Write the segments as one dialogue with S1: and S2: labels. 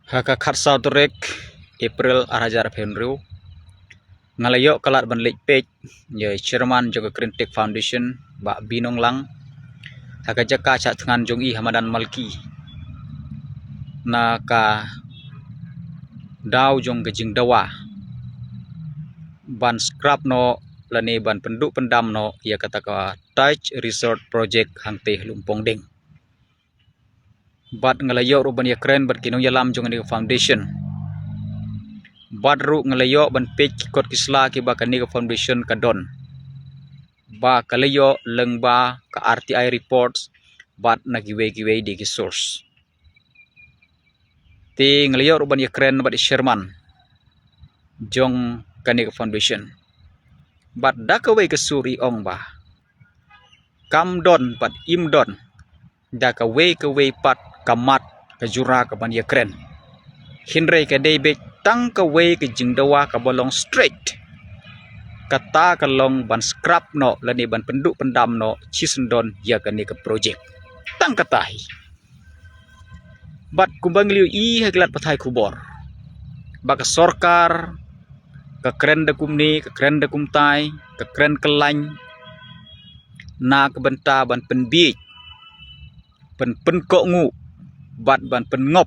S1: Haka khatsau turek April 2020 ngalayok kalat banlik page ye chairman juga Krintek Foundation ba binong lang haka jaka chat tngan jong i Hamadan Malki na ka daw jong gejing dawa ban scrap no lani ban penduk pendam no ia kata ka touch resort project hangte lumpong ding bat ngalayok ruban ya kren bat kinong yalam jong ni foundation badru ngelayo ban page kot kisla ki ba kani foundation kadon ba kalayo lengba ka RTI reports bat nagiwe-giwe di source ti ngelayo ruban ya kren bat Sherman jong kani foundation bat dakawe ke suri ong ba kam don bat imdon dakawe ke we pat kamat ke jura ke ban ya kren hinre ke debek tang ka way ke jingdawa ka bolong straight kata kalong ban scrap no lani ban penduk pendam no cisendon ya kani ke project tang katai bat kumbang liu i haglat pathai kubor baka sorkar ka kren da kumni ka kren da kumtai ka kren kelany na ka benta ban penbi penko ngu bat ban pengop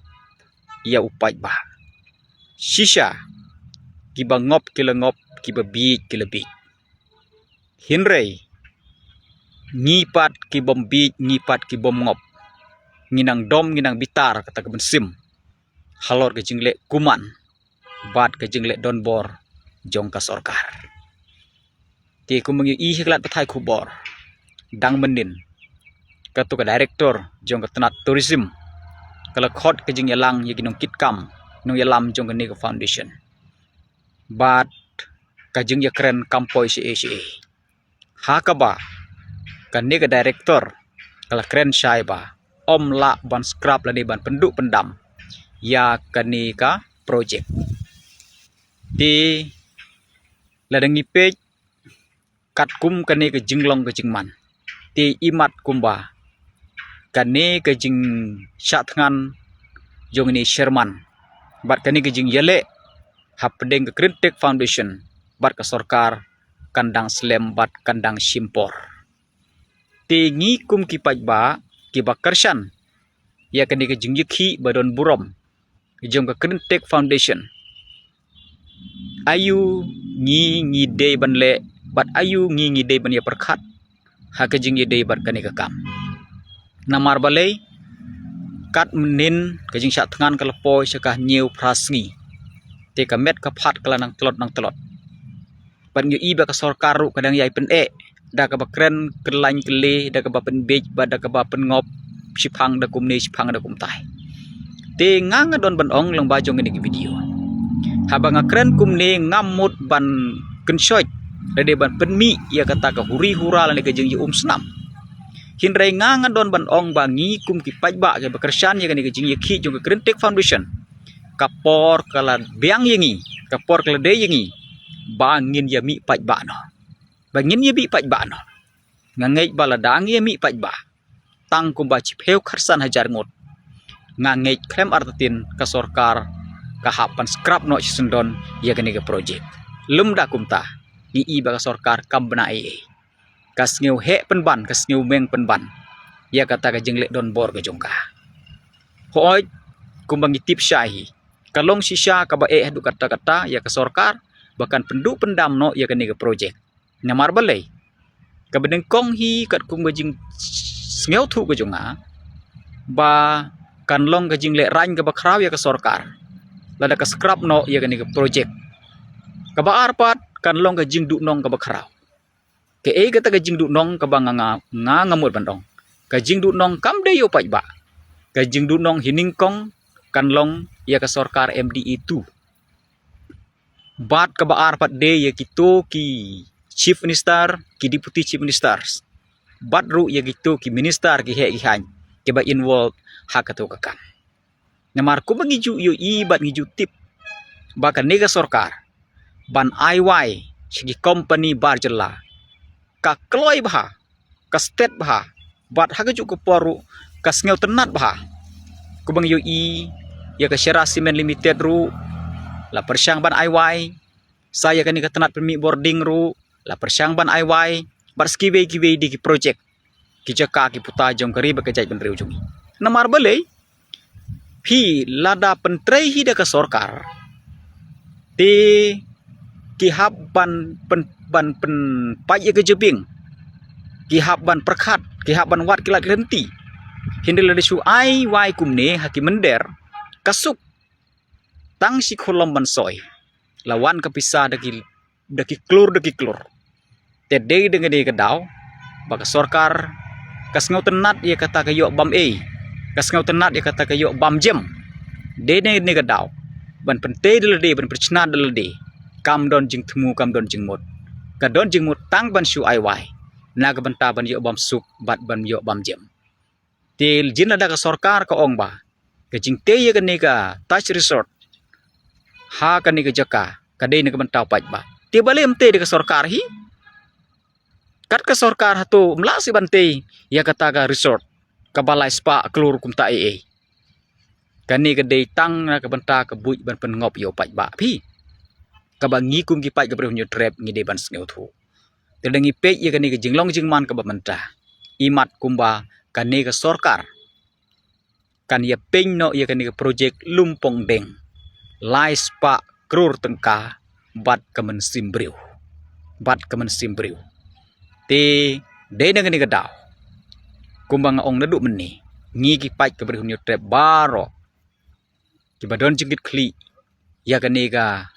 S1: ya upai bah shisha kiba ngop kila ngop kiba bi kila bi hinre ngipat kibom bi ngipat kibom ngop nginang dom nginang bitar kata kebensim halor ke jingle kuman bat ke jingle donbor jong ka sorkar ti kumengi i hiklat pathai kubor dang menin katu ka director jong ka tenat tourism kala khot ke jing yalang yaginong kitkam nung yalam jong kani ka foundation bat kajing ya keren kampoi si hakaba kani ka director kala keren syai ba om la ban scrap lani ban penduk pendam ya kani ka project di ladangi page katkum kani ka jinglong ka jingman ti imat kumba kani ka jing syatngan jong ni Sherman bat kani gejing yele hapdeng ke Krintek Foundation bat ke sorkar kandang slem bat kandang simpor tingi kum kipaj ba kiba kershan ya kani gejing yekhi badon burom jong ke Krintek Foundation ayu ngi day banle bat ayu ngi day ban ya perkhat ha gejing ye day bat kani ka kam namar balai kat menin kajing syak tengan kelepoi sekah nyiu prasngi te kamet kaphat kala nang telot ban yu iba ka sorkaru kadang yai pen da ka bakren kelany kele da ka bapen bej ba da ka bapen ngop sipang da kumni sipang da kumtai te ngang don ban ong lang ba jong ni video habang kren kumni ngamut ban kensyoj de ban penmi ya kata ka huri hura lan ka jing yu snam hinrai ngang don ban ong bangi kum ki pajba ke bekersan ya kani kejing yekhi jong Krintek Foundation kapor kala biang yengi kapor kala de yengi bangin ya mi pajba no bangin ya bi pajba no ngangai bala dang ya mi pajba tang kum ba chipeu kharsan hajar ngot ngangai krem artatin ka sorkar ka hapan scrap no sendon ya kani ke project lumda kumta i ba ka sorkar kam bna kas ngeu he penban kas ngeu meng penban ya kata ka jingle don bor ke jongka hoi kumbang tip syahi kalong sisa ka ba hadu kata ya ke sorkar bahkan penduk pendam no ya kani ke project nyamar balai ka bedeng kong hi kat kum gajing ngeu thu ke jonga ba kan long ka jingle rang ka ba kraw ya ke sorkar lada ka scrap no ya kani ke project ka ba arpat kan long ka jing du nong ka ba kraw ke kata kajing du nong kabang nga ngamut bandong kajing du nong kam de yo pajba kajing du nong hiningkong kanlong ya ka sorkar MDE 2 bat ka baar pat de ya kito ki chief minister ki deputy chief ministers bat ru ya gitu ki minister ki he ihan ke ba involve hakato kakan namar ko bangiju yo i bat ngiju tip bakan nega sorkar ban IY sigi company barjela ka kloy bah ka state bah bat hagaju ko poru ka sngew tenat bah kubang yu i ya ke Syara Cement Limited ru la persyang ban IY saya kan ni ketenat permit boarding ru la persyang ban IY bar skiwe di projek ki jaka ki puta jong kari ba kejai ban riu jungi namar balai hi lada pentrei hi da ke sorkar ti ki hab ban pen pai ke jebing ki hab ban perkhat ki hab ban wat kilat henti hindel de su ai wai kumne haki mender kasuk tang si kolom ban soy lawan kapisa daki klur te de dengan de kedau baka sorkar kasngau tenat ia kata kayo bam kasngau tenat ia kata kayo bam jem de ne kedau ban pente de ban perchna de kam don jing temu kam don jing mot kadon jing mot tang ban su ai wai na ka banta ban yo bam suk bat ban yo bam jem til jin ada ka sorkar ka ong ba ke jing te ye ka ne ka touch resort ha ka ne ka jaka ka de ne ka banta paj ba ti bale mte de ka sorkar hi kat ka sorkar hatu mla si bante ya kata ka resort ka balai spa klur kum ta ka ne ka de tang na ka banta ka buj ban pen ngop yo paj ba phi ka ba ngi kum ki paj ka bre nyu trap ngi de ban sneu thu te dengi pe ye ka ne ka jinglong jingman ka ba menta imat kumba kan ni ke sorkar kan ya peng no ya kan ni ke projek lumpong deng lai spa krur tengka bat kemen simbriu te de dengan ni ke daw kumbang ong neduk meni ngi ki pai ke berhunyo trap baro ki badon jingit kli ya kan ni ka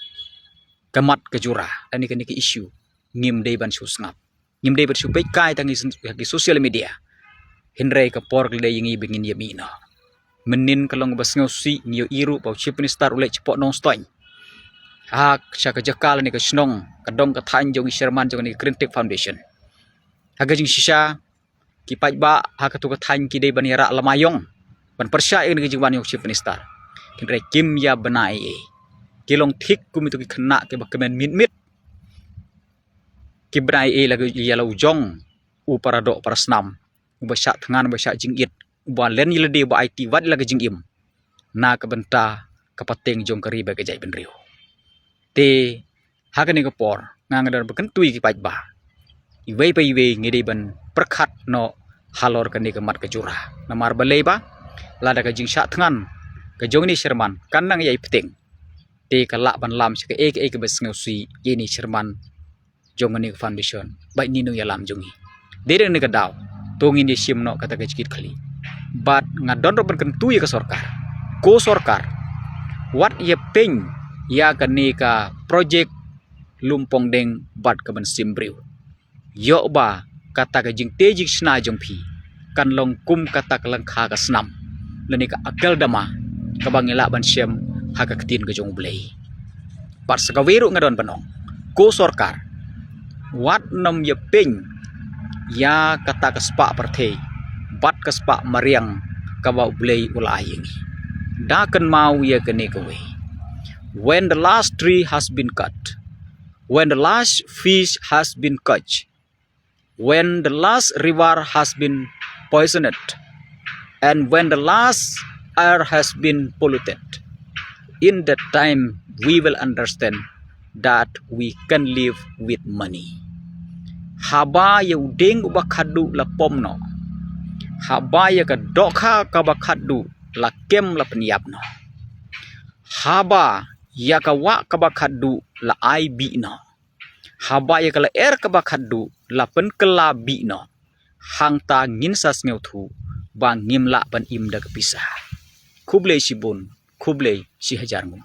S1: kemat ke jurah dan ni kan ni ke isu ngim de ban su ngap ngim de ban su pe kai tangi sosial media Henry ke por le yingi bingin ya mina menin kalong basngau si nyo iru pau chief minister ule chepok nong stoin hak cha ka jakal ni ka snong kadong ka than jong Sherman jong ni Green Tech Foundation haga jing sisa ki paj ba ha ka tu ka than ki de ban yara lamayong ban persya ni jing ban yo chief minister Henry kim ya banai kilong thik kum itu ki khna ke ba kemen mit ki banai la ya lau jong u paradok parasnam basak tengan basak jingit ba len yilde ba IT wat la jingim na ka benta ka pateng jong kari ba kejai benriu te hakane ka por ngang dar bakan tui ki paj ba iwei pa iwei ngide ban perkhat no halor ka ne ka mat ka jurah namar balei ba lada ka jing sak tengan ka jong ni Sherman kanang yai peteng te ka la ban lam se ka ek bas ngausi ye ni Sherman jong ni foundation ba ni no ya lam jongi de ne ka daw tongin di sim no kata kecikit kali but ngadon ro berkentu ya ke sorkar ko sorkar wat ye peng ya kani ka projek lumpong deng bat ke ben simbriu yo ba kata ke jing tejik sna jong pi kan long kum kata ke langkha ka snam leni ka akal dama ka bangila ban syem ha ka ketin ke jong blei par sakaweru ngadon banong ko sorkar wat nom ye peng ya kata kespak pertei bat kespak mariang kabau blei ulaying dakan mau ya kene kowe when the last tree has been cut when the last fish has been caught when the last river has been poisoned and when the last air has been polluted in that time we will understand that we can live with money haba ya udeng ba khadu la pomno haba ya ka dokha ka ba khadu la kem la penyap no haba ya ka wa ka ba khadu la ai bi no haba ya ka la er ka ba khadu la pen kela bi no hang ta ngin sas ngeu thu ba ngim la ban im da ka pisah khuble si bun khuble si hajar mu